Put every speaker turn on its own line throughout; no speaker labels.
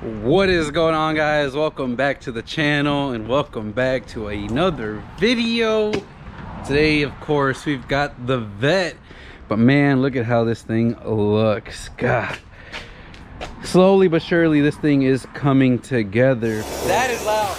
What is going on, guys? Welcome back to the channel and welcome back to another video. Today, of course, we've got the vet, but man, look at how this thing looks. God, slowly but surely this thing is coming together. That is loud.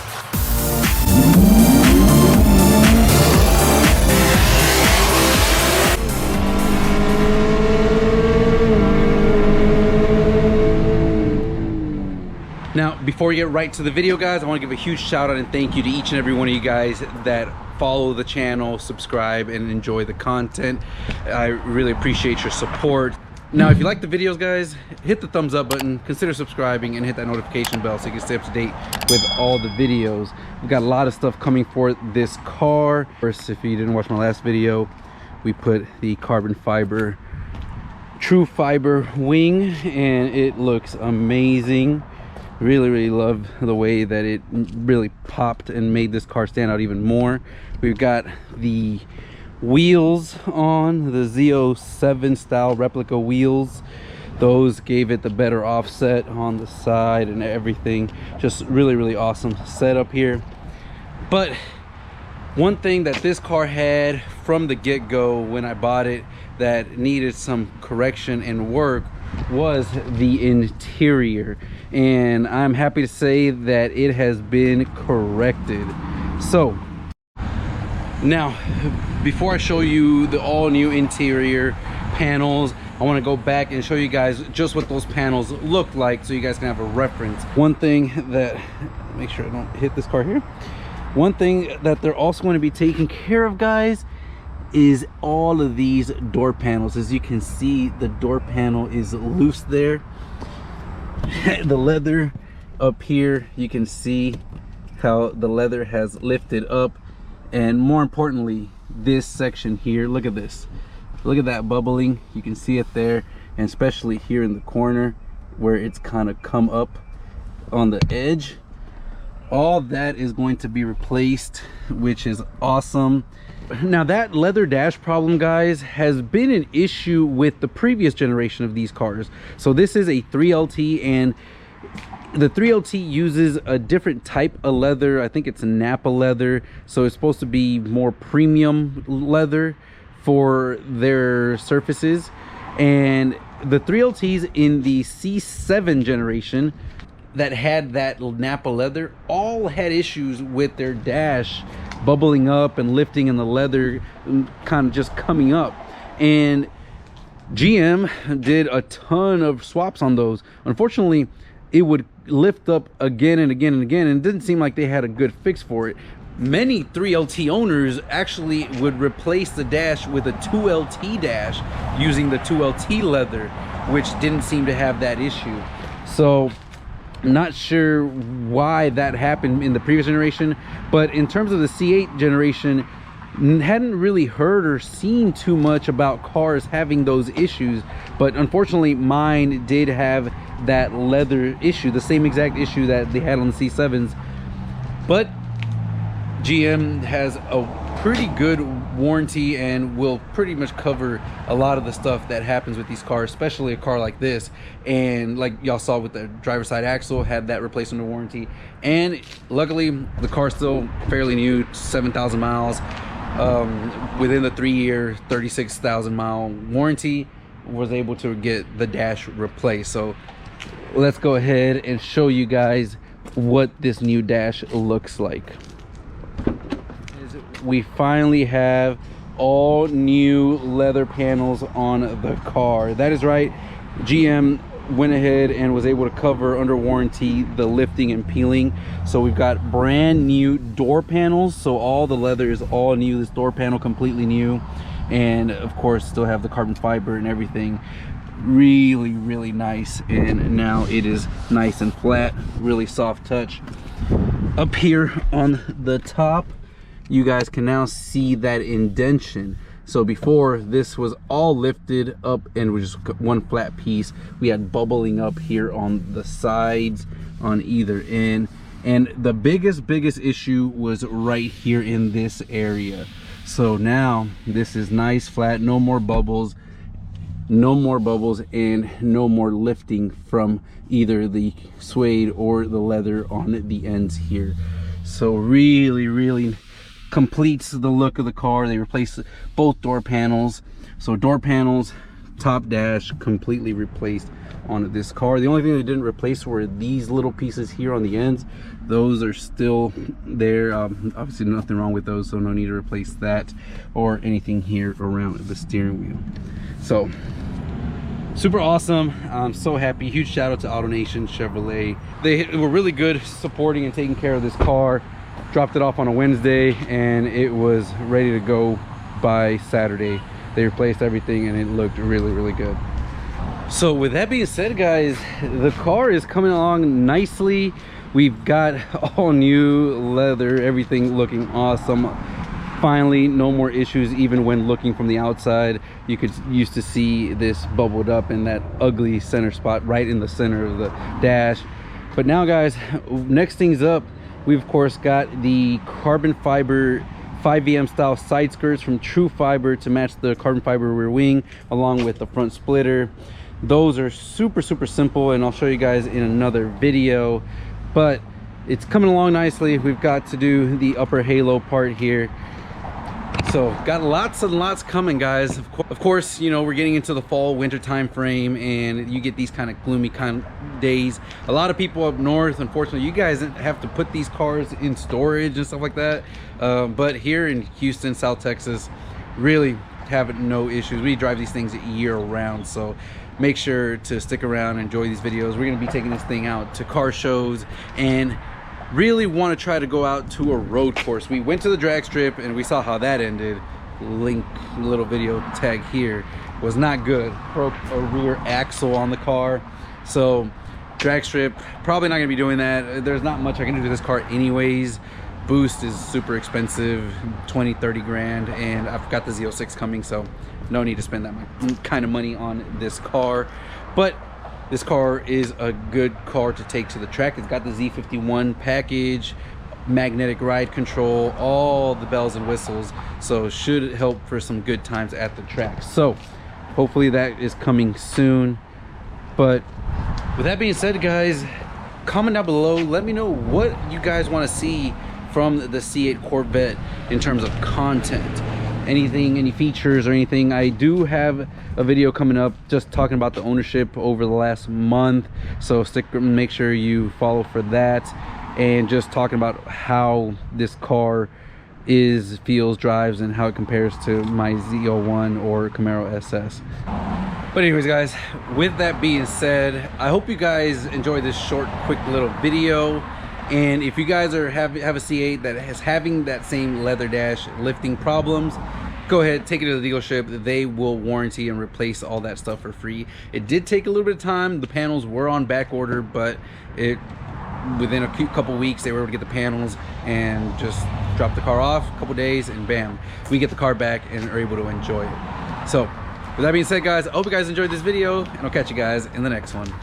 Now, before we get right to the video, guys, I want to give a huge shout out and thank you to each and every one of you guys that follow the channel, subscribe, and enjoy the content. I really appreciate your support. Now, if you like the videos, guys, hit the thumbs up button, consider subscribing, and hit that notification bell so you can stay up to date with all the videos. We've got a lot of stuff coming for this car. First, if you didn't watch my last video, we put the carbon fiber, true fiber wing, and it looks amazing. Really love the way that it really popped and made this car stand out even more. We've got the wheels on, the Z07 style replica wheels. Those gave it the better offset on the side and everything. Just really awesome setup here. But one thing that this car had from the get-go when I bought it that needed some correction and work was the interior, and I'm happy to say that it has been corrected. So now, before I show you the all new interior panels, I want to go back and show you guys just what those panels look like so you guys can have a reference. One thing that, make sure I don't hit this car here, one thing that they're also going to be taking care of, guys, is all of these door panels. As you can see, the door panel is loose there. The leather up here, you can see how the leather has lifted up, and more importantly, this section here, look at this, look at that bubbling, you can see it there, and especially here in the corner where it's kind of come up on the edge. All that is going to be replaced, which is awesome. Now, that leather dash problem, guys, has been an issue with the previous generation of these cars. So this is a 3LT, and the 3LT uses a different type of leather. I think it's Napa leather, so it's supposed to be more premium leather for their surfaces. And the 3LTs in the C7 generation that had that Napa leather all had issues with their dash bubbling up and lifting, and the leather kind of just coming up. And GM did a ton of swaps on those. Unfortunately, it would lift up again and again and again, and it didn't seem like they had a good fix for it. Many 3LT owners actually would replace the dash with a 2LT dash using the 2LT leather, which didn't seem to have that issue. So I'm not sure why that happened in the previous generation, but in terms of the C8 generation, hadn't really heard or seen too much about cars having those issues. But unfortunately, mine did have that leather issue, the same exact issue that they had on the C7s. But GM has a pretty good warranty and will pretty much cover a lot of the stuff that happens with these cars, especially a car like this. And like y'all saw with the driver's side axle, had that replaced under warranty. And luckily, the car's still fairly new, 7,000 miles. Within the 3-year, 36,000 mile warranty, was able to get the dash replaced. So let's go ahead and show you guys what this new dash looks like. We finally have all new leather panels on the car. That is right, GM went ahead and was able to cover under warranty the lifting and peeling. So we've got brand new door panels, so all the leather is all new. This door panel completely new, and of course still have the carbon fiber and everything. Really nice, and now it is nice and flat, really soft touch. Up here on the top, you guys can now see that indentation. So before, this was all lifted up and was just one flat piece. We had bubbling up here on the sides on either end, and the biggest issue was right here in this area. So now this is nice flat, no more bubbles. no more bubbles and no more lifting from either the suede or the leather on the ends here. So really completes the look of the car. They replaced both door panels, so door panels, top dash completely replaced on this car. The only thing they didn't replace were these little pieces here on the ends. Those are still there. Obviously nothing wrong with those, so no need to replace that or anything here around the steering wheel. So super awesome. I'm so happy. Huge shout out to AutoNation Chevrolet. They were really good supporting and taking care of this car. Dropped it off on a Wednesday and it was ready to go by Saturday. They replaced everything and it looked really good. So with that being said, guys, the car is coming along nicely. We've got all new leather, everything looking awesome. Finally, no more issues. Even when looking from the outside, you could used to see this bubbled up in that ugly center spot right in the center of the dash. But now, guys, next things up, we've of course got the carbon fiber 5VM style side skirts from True Fiber to match the carbon fiber rear wing, along with the front splitter. Those are super simple, and I'll show you guys in another video, but it's coming along nicely. We've got to do the upper halo part here, so got lots and lots coming, guys. Of course, you know, we're getting into the fall winter time frame, and you get these kind of gloomy kind of days. A lot of people up north, unfortunately, you guys have to put these cars in storage and stuff like that, but here in Houston, South Texas, really have no issues. We drive these things year round, so make sure to stick around and enjoy these videos. We're going to be taking this thing out to car shows and really want to try to go out to a road course. We went to the drag strip and we saw how that ended. Link little video tag here. Was not good. Broke a rear axle on the car. So drag strip, probably not going to be doing that. There's not much I can do to this car anyways. Boost is super expensive, 20-30 grand, and I've got the Z06 coming, so no need to spend that kind of money on this car. But this car is a good car to take to the track. It's got the Z51 package, magnetic ride control, all the bells and whistles, so should help for some good times at the track. So hopefully that is coming soon. But with that being said, guys, comment down below, let me know what you guys want to see from the C8 Corvette in terms of content. Anything, any features or anything. I do have a video coming up just talking about the ownership over the last month, so make sure you follow for that, and just talking about how this car feels, drives, and how it compares to my Z01 or Camaro SS. But anyways, guys, with that being said, I hope you guys enjoyed this short, quick little video. And if you guys have a C8 that is having that same leather dash lifting problems, go ahead, take it to the dealership. They will warranty and replace all that stuff for free. It did take a little bit of time. The panels were on back order, but within a couple weeks they were able to get the panels and just drop the car off, a couple days, and bam, we get the car back and are able to enjoy it. So with that being said, guys, I hope you guys enjoyed this video, and I'll catch you guys in the next one.